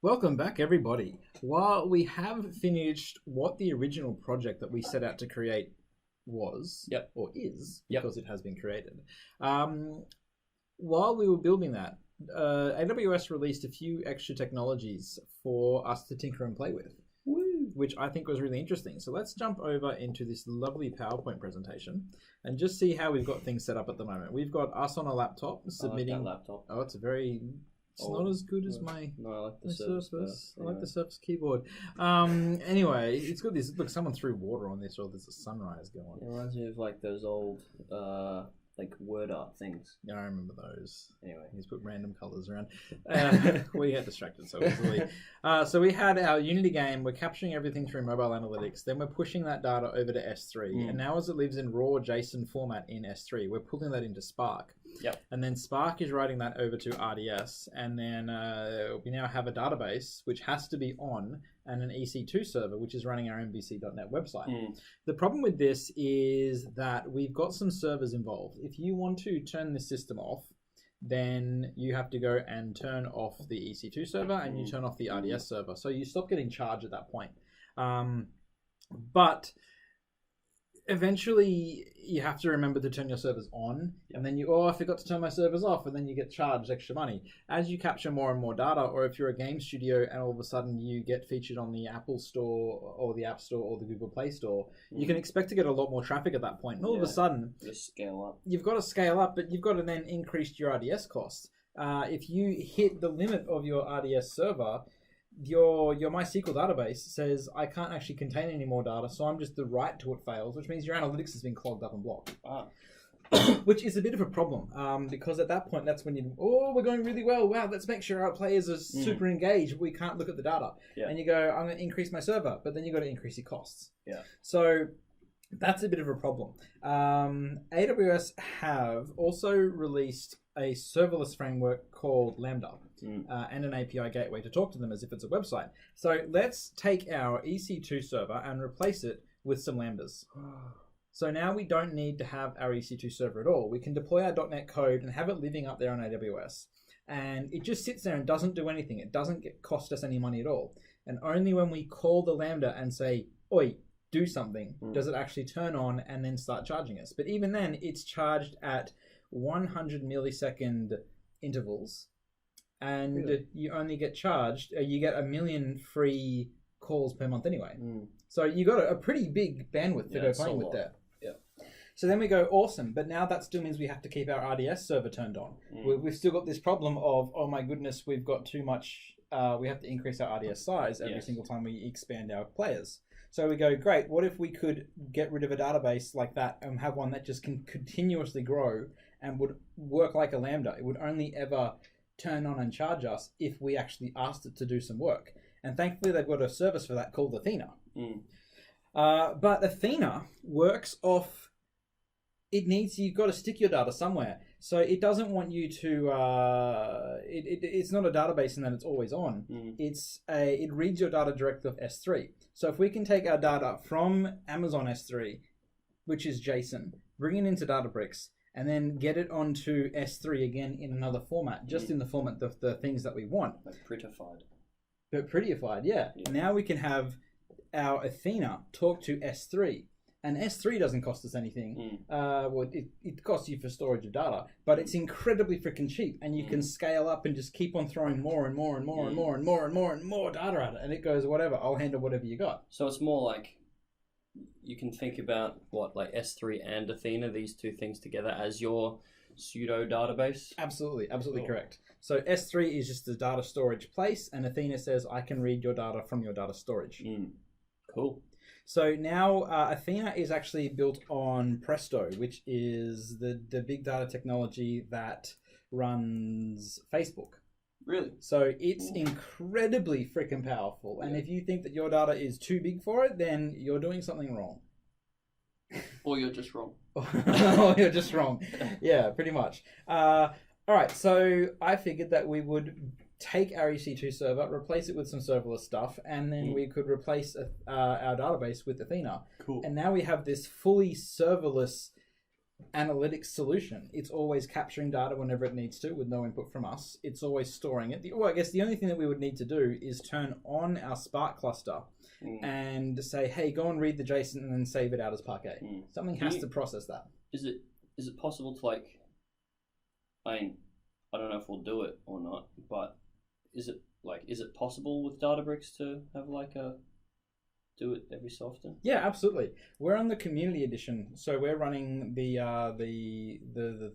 Welcome back, everybody. While we have finished what the original project that we set out to create was, or is, because it has been created, while we were building that, AWS released a few extra technologies for us to tinker and play with, which I think was really interesting. So let's jump over into this lovely PowerPoint presentation and just see how we've got things set up at the moment. We've got us on a laptop submitting. I like that laptop. Oh, it's a very. It's not as good as my. No, I like the Surface. I like the Surface keyboard. Anyway, it's good. Look, someone threw water on this, or there's a sunrise going. It reminds me of like those old like word art things. Yeah, I remember those. Anyway, he's put random colors around. We get distracted so easily. So we had our Unity game. We're capturing everything through Mobile Analytics. Then we're pushing that data over to S3. And now as it lives in raw JSON format in S3, we're pulling that into Spark. Yep. And then Spark is writing that over to RDS. And then we now have a database which has to be on and an EC2 server, which is running our MVC.net website. The problem with this is that we've got some servers involved. If you want to turn the system off, then you have to go and turn off the EC2 server and you turn off the RDS server. So you stop getting charged at that point. But eventually you have to remember to turn your servers on, and then I forgot to turn my servers off, and then you get charged extra money. As you capture more and more data, or if you're a game studio and all of a sudden you get featured on the Apple Store or the App Store or the Google Play Store, you can expect to get a lot more traffic at that point. And all of a sudden, you've got to scale up, but you've got to then increase your RDS costs. If you hit the limit of your RDS server, your MySQL database says I can't actually contain any more data, so I'm just the write to it fails, which means your analytics has been clogged up and blocked. Which is a bit of a problem, because at that point, that's when we're going really well. Wow, let's make sure our players are super engaged. We can't look at the data. And you go, I'm going to increase my server, but then you've got to increase your costs. So that's a bit of a problem. AWS have also released a serverless framework called Lambda and an API gateway to talk to them as if it's a website. So let's take our EC2 server and replace it with some Lambdas. So now we don't need to have our EC2 server at all. We can deploy our .NET code and have it living up there on AWS. And it just sits there and doesn't do anything. It doesn't cost us any money at all. And only when we call the Lambda and say, oi, do something, does it actually turn on and then start charging us. But even then, it's charged at 100 millisecond intervals, and you only get charged, you get 1 million free calls per month anyway. So you got a pretty big bandwidth to go playing with there. So then we go, awesome, but now that still means we have to keep our RDS server turned on. We've still got this problem of, oh my goodness, we've got too much, we have to increase our RDS size every single time we expand our players. So we go, great, what if we could get rid of a database like that and have one that just can continuously grow and would work like a Lambda? It would only ever turn on and charge us if we actually asked it to do some work. And thankfully, they've got a service for that called Athena. But Athena works off, you've got to stick your data somewhere. So it doesn't want you to, it's not a database in that it's always on. It reads your data directly off S3. So if we can take our data from Amazon S3, which is JSON, bring it into DataBricks, and then get it onto S3 again in another format, just in the format of the things that we want. Like prettified. But prettified, yeah. Now we can have our Athena talk to S3. And S3 doesn't cost us anything. Well, it costs you for storage of data, but it's incredibly freaking cheap, and you can scale up and just keep on throwing more and more and more and more and more and more and more data at it, and it goes, whatever, I'll handle whatever you got. So it's more like you can think about like S3 and Athena, these two things together, as your pseudo database. Absolutely correct. So S3 is just the data storage place, and Athena says I can read your data from your data storage. Cool. So now Athena is actually built on Presto, which is the big data technology that runs Facebook. Really? So it's incredibly freaking powerful. And if you think that your data is too big for it, then you're doing something wrong. Or you're just wrong. Or you're just wrong. Yeah, pretty much. All right, so I figured that we would take our EC2 server, replace it with some serverless stuff, and then we could replace our database with Athena. Cool. And now we have this fully serverless analytics solution. It's always capturing data whenever it needs to with no input from us. It's always storing it. I guess the only thing that we would need to do is turn on our Spark cluster and say, hey, go and read the JSON and then save it out as Parquet. Something has to process that. Is it possible to like, I don't know if we'll do it or not, but is it possible with DataBricks to have like do it every so often? Yeah, absolutely. We're on the community edition, so we're running the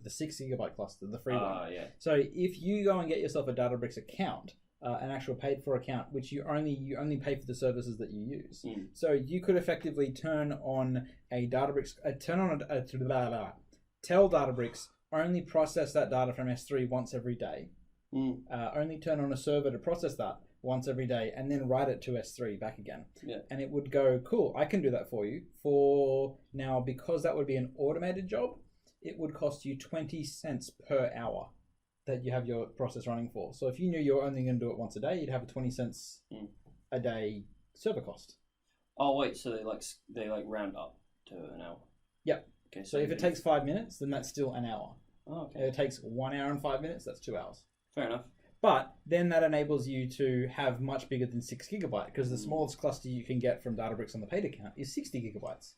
6 GB cluster, the free one. Yeah. So if you go and get yourself a DataBricks account, an actual paid for account, which you only pay for the services that you use. So you could effectively turn on a DataBricks, tell DataBricks only process that data from S3 once every day. Only turn on a server to process that once every day, and then write it to S3 back again. Yeah. And it would go, cool, I can do that for you. For now, because that would be an automated job, it would cost you 20 cents per hour that you have your process running for. So if you knew you were only going to do it once a day, you'd have a 20 cents a day server cost. Oh wait, so they round up to an hour. Yep. Okay. So if it takes 5 minutes, then that's still an hour. Oh, okay. If it takes 1 hour and 5 minutes, that's 2 hours. Fair enough. But then that enables you to have much bigger than 6 GB, because the smallest cluster you can get from DataBricks on the paid account is 60 GB.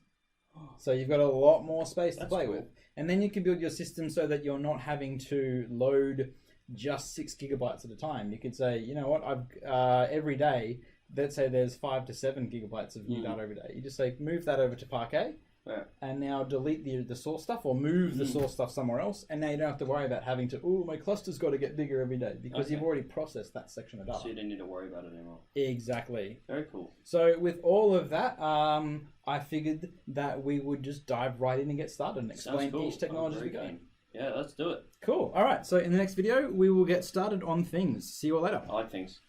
So you've got a lot more space to play with. And then you can build your system so that you're not having to load just 6 GB at a time. You could say, you know what, I've every day, let's say there's 5 to 7 GB of new data every day. You just say, move that over to Parquet. Yeah. And now delete the source stuff or move the source stuff somewhere else, and now you don't have to worry about having to, my cluster's got to get bigger every day, because you've already processed that section of data. So you don't need to worry about it anymore. Exactly. Very cool. So with all of that, I figured that we would just dive right in and get started and explain each technology as we go. Yeah, let's do it. Cool. All right. So in the next video, we will get started on things. See you all later. I like things.